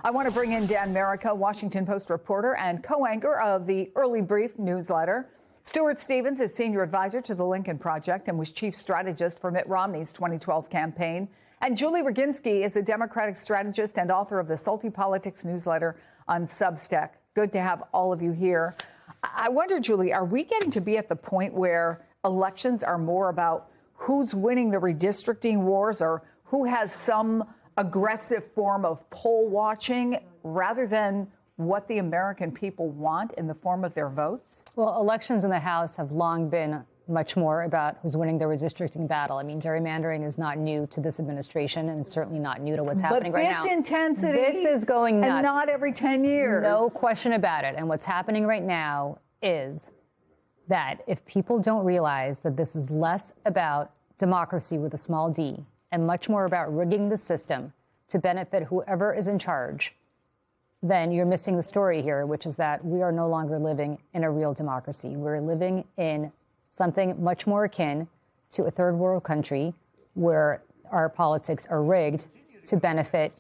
I want to bring in Dan Merica, Washington Post reporter and co-anchor of the Early Brief newsletter. Stuart Stevens is senior advisor to the Lincoln Project and was chief strategist for Mitt Romney's 2012 campaign. And Julie Roginski is the Democratic strategist and author of the Salty Politics newsletter on Substack. Good to have all of you here. I wonder, Julie, are we getting to be at the point where elections are more about who's winning the redistricting wars or who has some aggressive form of poll watching rather than what the American people want in the form of their votes? Well, elections in the House have long been much more about who's winning the redistricting battle. I mean, gerrymandering is not new to this administration and certainly not new to what's happening right now. But this intensity, this is going nuts. And not every 10 years. No question about it. And what's happening right now is that if people don't realize that this is less about democracy with a small d and much more about rigging the system to benefit whoever is in charge, then you're missing the story here, which is that we are no longer living in a real democracy. We're living in something much more akin to a third world country where our politics are rigged to benefit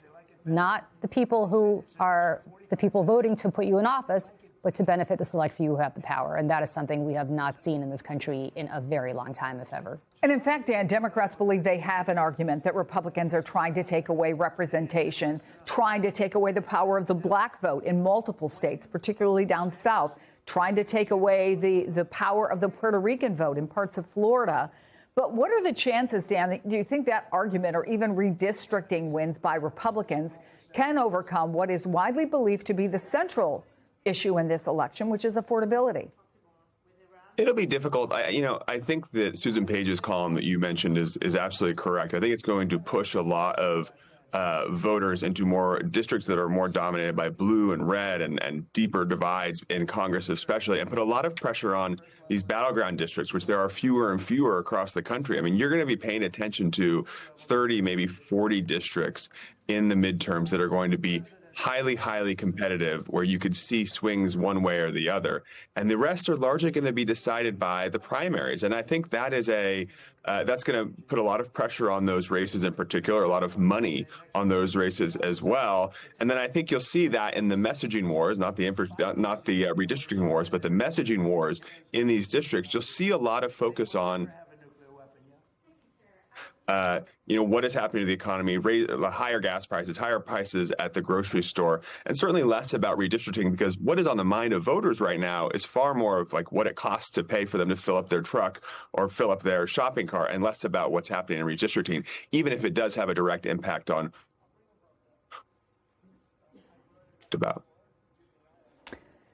not the people who are the people voting to put you in office, but to benefit the select few who have the power. And that is something we have not seen in this country in a very long time, if ever. And in fact, Dan, Democrats believe they have an argument that Republicans are trying to take away representation, trying to take away the power of the black vote in multiple states, particularly down south, trying to take away the power of the Puerto Rican vote in parts of Florida. But what are the chances, Dan, do you think that argument or even redistricting wins by Republicans can overcome what is widely believed to be the central issue in this election, which is affordability? It'll be difficult. I think that Susan Page's column that you mentioned is absolutely correct. I think it's going to push a lot of voters into more districts that are more dominated by blue and red and deeper divides in Congress especially, and put a lot of pressure on these battleground districts, which there are fewer and fewer across the country. I mean, you're going to be paying attention to 30, maybe 40 districts in the midterms that are going to be highly, highly competitive, where you could see swings one way or the other. And the rest are largely going to be decided by the primaries. And I think that is that's going to put a lot of pressure on those races in particular, a lot of money on those races as well. And then I think you'll see that in the messaging wars, not the redistricting wars, but the messaging wars in these districts, you'll see a lot of focus on what is happening to the economy, higher gas prices, higher prices at the grocery store, and certainly less about redistricting, because what is on the mind of voters right now is far more of like what it costs to pay for them to fill up their truck or fill up their shopping cart, and less about what's happening in redistricting, even if it does have a direct impact on about.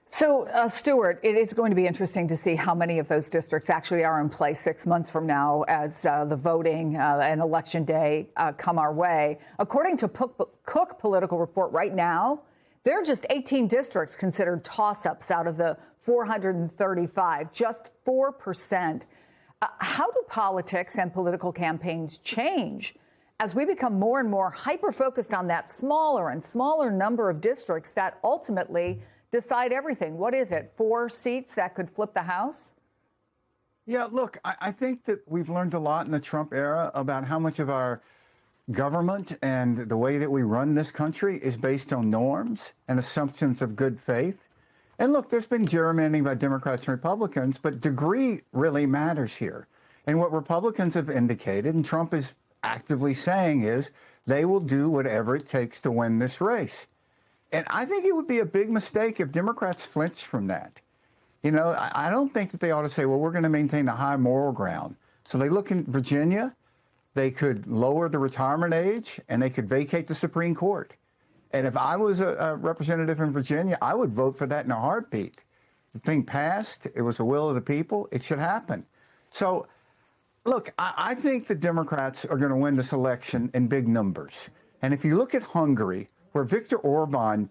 So, Stuart, it is going to be interesting to see how many of those districts actually are in place 6 months from now as the voting and election day come our way. According to Cook Political Report right now, there are just 18 districts considered toss-ups out of the 435, just 4%. How do politics and political campaigns change as we become more and more hyper-focused on that smaller and smaller number of districts that ultimately decide everything? What is it, 4 seats that could flip the House? Yeah, look, I think that we've learned a lot in the Trump era about how much of our government and the way that we run this country is based on norms and assumptions of good faith. And look, there's been gerrymandering by Democrats and Republicans, but degree really matters here. And what Republicans have indicated, and Trump is actively saying, is they will do whatever it takes to win this race. And I think it would be a big mistake if Democrats flinch from that. I don't think that they ought to say, well, we're going to maintain the high moral ground. So they look in Virginia, they could lower the retirement age and they could vacate the Supreme Court. And if I was a representative in Virginia, I would vote for that in a heartbeat. The thing passed. It was the will of the people. It should happen. So, look, I think the Democrats are going to win this election in big numbers. And if you look at Hungary, where Viktor Orban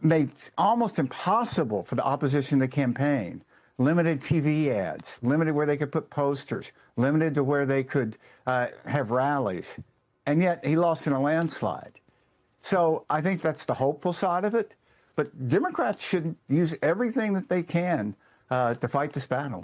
made it almost impossible for the opposition to campaign, limited TV ads, limited where they could put posters, limited to where they could have rallies, and yet he lost in a landslide. So I think that's the hopeful side of it. But Democrats should use everything that they can to fight this battle.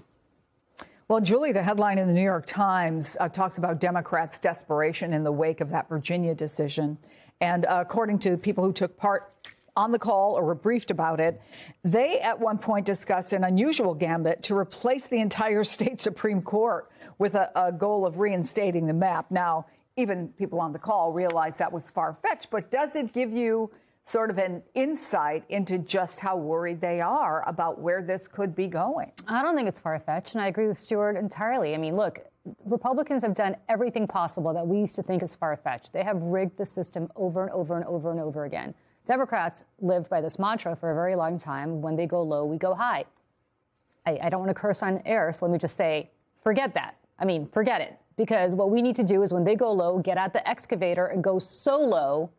Well, Julie, the headline in the New York Times talks about Democrats' desperation in the wake of that Virginia decision. And according to people who took part on the call or were briefed about it, they at one point discussed an unusual gambit to replace the entire state Supreme Court with a goal of reinstating the map. Now, even people on the call realized that was far-fetched, but does it give you sort of an insight into just how worried they are about where this could be going? I don't think it's far-fetched, and I agree with Stuart entirely. I mean, look, Republicans have done everything possible that we used to think is far-fetched. They have rigged the system over and over and over and over again. Democrats lived by this mantra for a very long time. When they go low, we go high. I don't want to curse on air, so let me just say, forget that. I mean, forget it. Because what we need to do is when they go low, get out the excavator and go so low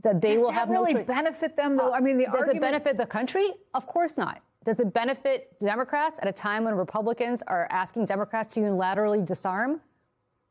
that they will have no choice. Does that really benefit them, though? I mean, does it benefit the country? Of course not. Does it benefit Democrats at a time when Republicans are asking Democrats to unilaterally disarm?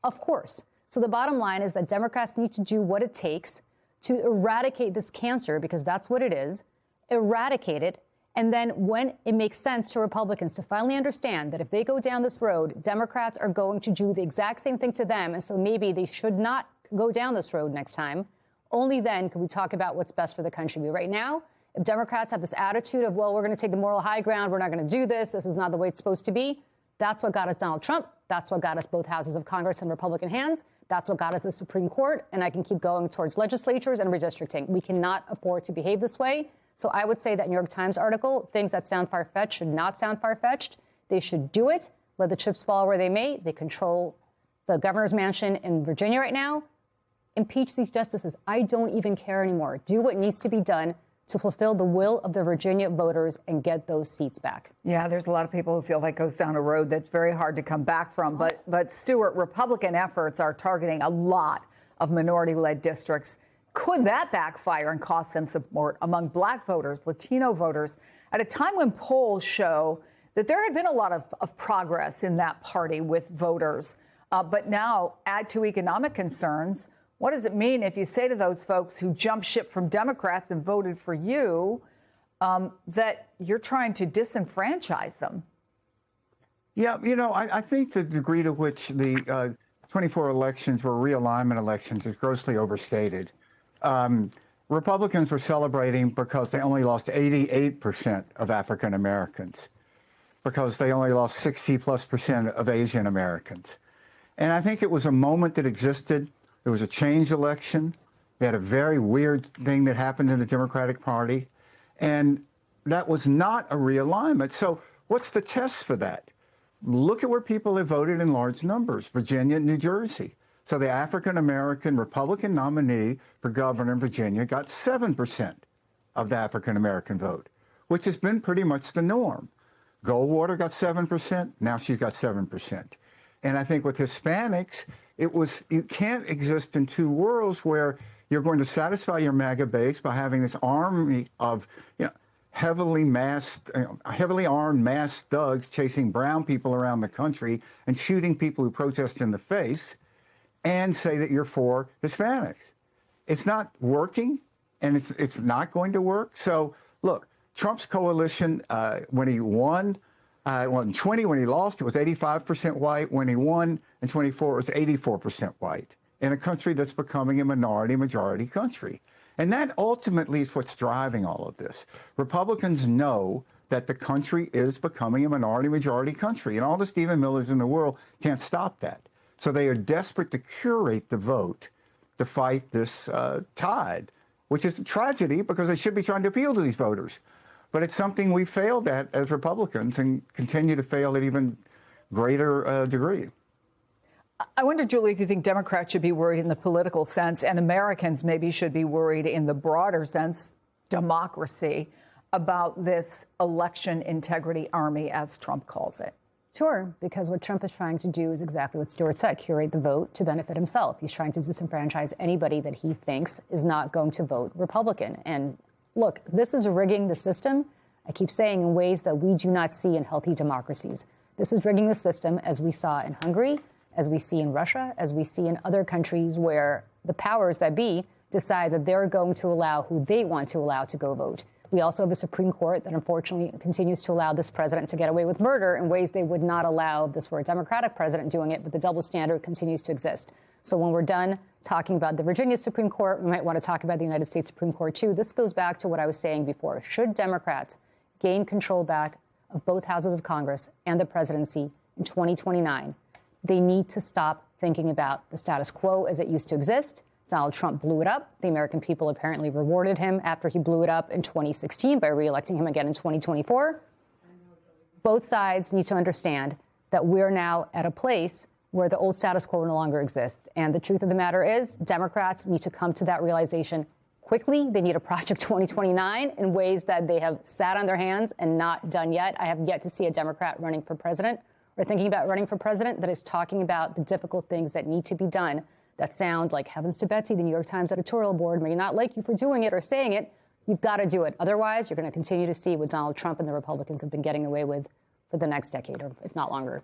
Of course. So the bottom line is that Democrats need to do what it takes to eradicate this cancer, because that's what it is, eradicate it. And then when it makes sense to Republicans to finally understand that if they go down this road, Democrats are going to do the exact same thing to them. And so maybe they should not go down this road next time. Only then can we talk about what's best for the country. But right now, if Democrats have this attitude of, well, we're going to take the moral high ground, we're not going to do this, this is not the way it's supposed to be, that's what got us Donald Trump. That's what got us both houses of Congress in Republican hands. That's what got us the Supreme Court. And I can keep going towards legislatures and redistricting. We cannot afford to behave this way. So I would say that New York Times article, things that sound far-fetched should not sound far-fetched. They should do it. Let the chips fall where they may. They control the governor's mansion in Virginia right now. Impeach these justices. I don't even care anymore. Do what needs to be done to fulfill the will of the Virginia voters and get those seats back. Yeah, there's a lot of people who feel that goes down a road that's very hard to come back from. But Stuart, Republican efforts are targeting a lot of minority-led districts. Could that backfire and cost them support among Black voters, Latino voters, at a time when polls show that there had been a lot of progress in that party with voters? But now add to economic concerns. What does it mean if you say to those folks who jumped ship from Democrats and voted for you that you're trying to disenfranchise them? Yeah, you know, I think the degree to which the 24 elections were realignment elections is grossly overstated. Republicans were celebrating because they only lost 88% of African Americans, because they only lost 60+% of Asian Americans. And I think it was a moment that existed. It was a change election. They had a very weird thing that happened in the Democratic Party. And that was not a realignment. So what's the test for that? Look at where people have voted in large numbers, Virginia and New Jersey. So the African-American Republican nominee for governor in Virginia got 7% of the African-American vote, which has been pretty much the norm. Goldwater got 7%. Now she's got 7%. And I think with Hispanics, you can't exist in two worlds where you're going to satisfy your MAGA base by having this army of, heavily armed masked thugs chasing brown people around the country and shooting people who protest in the face, and say that you're for Hispanics. It's not working, and it's not going to work. So look, Trump's coalition, when he won, in 20, when he lost, it was 85% white. When he won in 24, it was 84% white in a country that's becoming a majority country. And that ultimately is what's driving all of this. Republicans know that the country is becoming a majority country, and all the Stephen Millers in the world can't stop that. So they are desperate to curate the vote to fight this tide, which is a tragedy because they should be trying to appeal to these voters. But it's something we failed at as Republicans and continue to fail at even greater degree. I wonder, Julie, if you think Democrats should be worried in the political sense and Americans maybe should be worried in the broader sense, democracy, about this election integrity army, as Trump calls it. Sure, because what Trump is trying to do is exactly what Stuart said, curate the vote to benefit himself. He's trying to disenfranchise anybody that he thinks is not going to vote Republican. And look, this is rigging the system, I keep saying, in ways that we do not see in healthy democracies. This is rigging the system as we saw in Hungary, as we see in Russia, as we see in other countries where the powers that be decide that they're going to allow who they want to allow to go vote. We also have a Supreme Court that unfortunately continues to allow this president to get away with murder in ways they would not allow if this were a Democratic president doing it, but the double standard continues to exist. So when we're done talking about the Virginia Supreme Court, we might want to talk about the United States Supreme Court, too. This goes back to what I was saying before. Should Democrats gain control back of both houses of Congress and the presidency in 2029, they need to stop thinking about the status quo as it used to exist. Donald Trump blew it up. The American people apparently rewarded him after he blew it up in 2016 by reelecting him again in 2024. Both sides need to understand that we're now at a place where the old status quo no longer exists. And the truth of the matter is, Democrats need to come to that realization quickly. They need a Project 2029 in ways that they have sat on their hands and not done yet. I have yet to see a Democrat running for president or thinking about running for president that is talking about the difficult things that need to be done that sound like heavens to Betsy. The New York Times editorial board may not like you for doing it or saying it. You've got to do it. Otherwise, you're going to continue to see what Donald Trump and the Republicans have been getting away with for the next decade, or if not longer.